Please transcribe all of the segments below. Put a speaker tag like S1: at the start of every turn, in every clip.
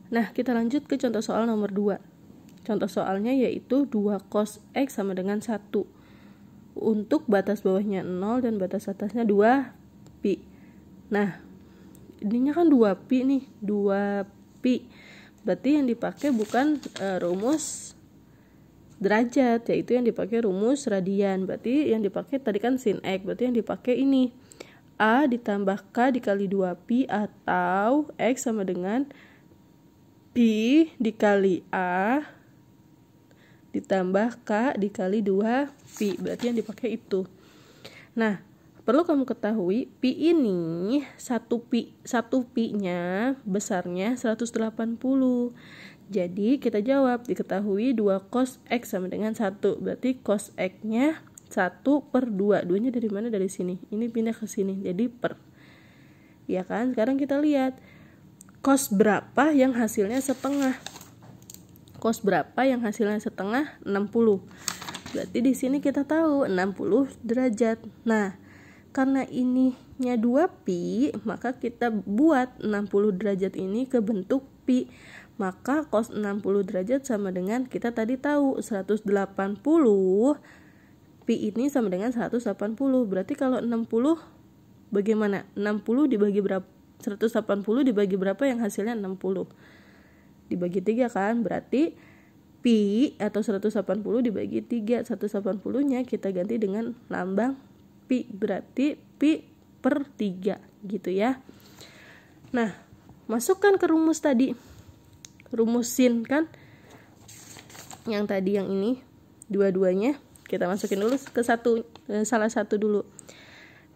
S1: Nah, kita lanjut ke contoh soal nomor 2. Contoh soalnya yaitu 2 cos X sama dengan 1. Untuk batas bawahnya 0 dan batas atasnya 2 pi. Nah, ininya kan 2 pi nih, 2 pi. Berarti yang dipakai bukan rumus derajat, yaitu yang dipakai rumus radian. Berarti yang dipakai tadi kan sin X, berarti yang dipakai ini A ditambah K dikali 2 pi, atau X sama dengan pi dikali A ditambah K dikali 2 pi. Berarti yang dipakai itu. Nah, perlu kamu ketahui pi ini 1 pi nya besarnya 180. Jadi kita jawab, diketahui 2 cos X sama dengan 1. Berarti cos X nya 1/2. 2 nya dari mana? Dari sini. Ini pindah ke sini, jadi per. Ya kan? Sekarang kita lihat cos berapa yang hasilnya setengah. Cos berapa yang hasilnya setengah? 60. Berarti di sini kita tahu 60 derajat. Nah, karena ininya 2 pi, maka kita buat 60 derajat ini ke bentuk pi. Maka cos 60 derajat sama dengan, kita tadi tahu 180 pi ini sama dengan 180. Berarti kalau 60 bagaimana? 60 dibagi berapa? 180 dibagi berapa yang hasilnya 60? Dibagi 3 kan? Berarti pi atau 180 dibagi 3. 180 nya kita ganti dengan lambang pi. Berarti pi per 3 gitu ya. Nah, masukkan ke rumus tadi. Rumus sin kan, yang tadi yang ini dua-duanya kita masukin dulu ke salah satu dulu.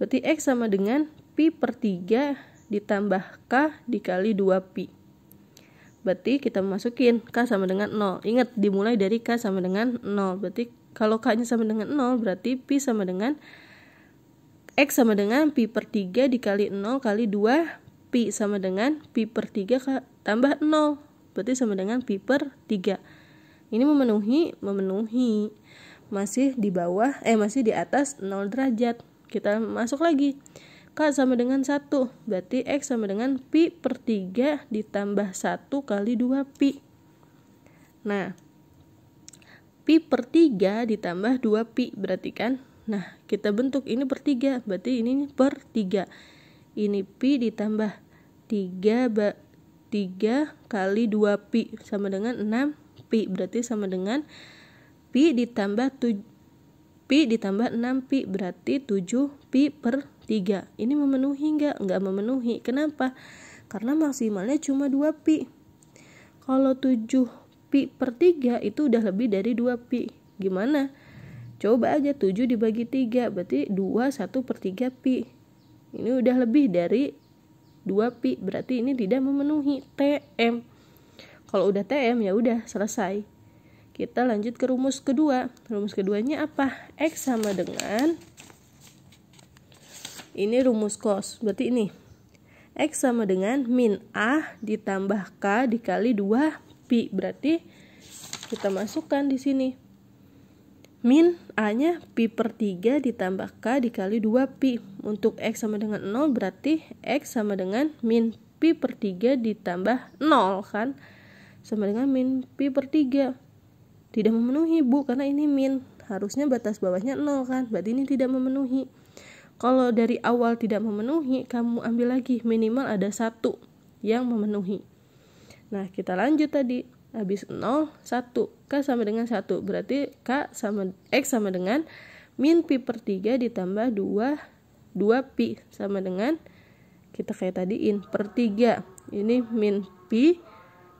S1: Berarti X sama dengan pi per 3 ditambah K dikali 2 pi. Berarti kita masukin K sama dengan 0. Ingat, dimulai dari K sama dengan 0. Berarti kalau K nya sama dengan 0, berarti pi sama dengan X sama dengan pi per 3 dikali 0 kali 2 pi, sama dengan pi per 3 tambah 0. Berarti sama dengan pi per 3. Ini memenuhi. Masih di bawah, masih di atas 0 derajat. Kita masuk lagi. K sama dengan 1. Berarti X sama dengan pi per 3 ditambah 1 kali 2 pi. Nah, pi per 3 ditambah 2 pi berarti kan. Nah, kita bentuk ini per 3. Berarti ini per 3. Ini pi ditambah 3 kali 2 pi sama dengan 6 pi. Berarti sama dengan pi ditambah 6 pi, berarti 7 pi per 3. Ini memenuhi enggak? Enggak memenuhi. Kenapa? Karena maksimalnya cuma 2 pi. Kalau 7 pi per 3 itu udah lebih dari 2 pi. Gimana? Coba aja 7 dibagi 3, berarti 2 1/3 pi. Ini udah lebih dari 2 pi, berarti ini tidak memenuhi TM. Kalau udah TM ya udah selesai. Kita lanjut ke rumus kedua. Rumus keduanya apa? X sama dengan, ini rumus cos. Berarti ini X sama dengan min A ditambah K dikali 2 pi. Berarti kita masukkan di sini. Min A-nya pi per 3 ditambah K dikali 2 pi. Untuk X sama dengan 0, berarti X sama dengan min pi per 3 ditambah 0 kan. Sama dengan min pi per 3. Tidak memenuhi, Bu, karena ini min. Harusnya batas bawahnya 0 kan. Berarti ini tidak memenuhi. Kalau dari awal tidak memenuhi, kamu ambil lagi. Minimal ada 1 yang memenuhi. Nah, kita lanjut tadi. Habis 0, 1. K sama dengan 1. Berarti X sama dengan min pi per 3 ditambah 2 pi. Sama dengan, kita kayak tadiin, per 3. Ini min pi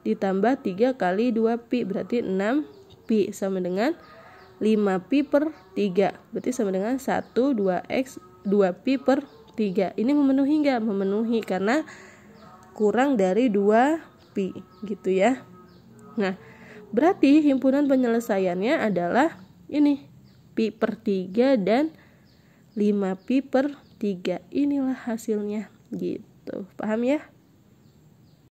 S1: ditambah 3 kali 2 pi. Berarti 6 pi. Sama dengan 5 pi per 3. Berarti sama dengan 1, 2X, 2 pi per 3. Ini memenuhi enggak? Memenuhi, karena kurang dari 2 pi. Gitu ya. Nah, berarti himpunan penyelesaiannya adalah ini, pi per 3 dan 5 pi per 3. Inilah hasilnya gitu. Paham ya?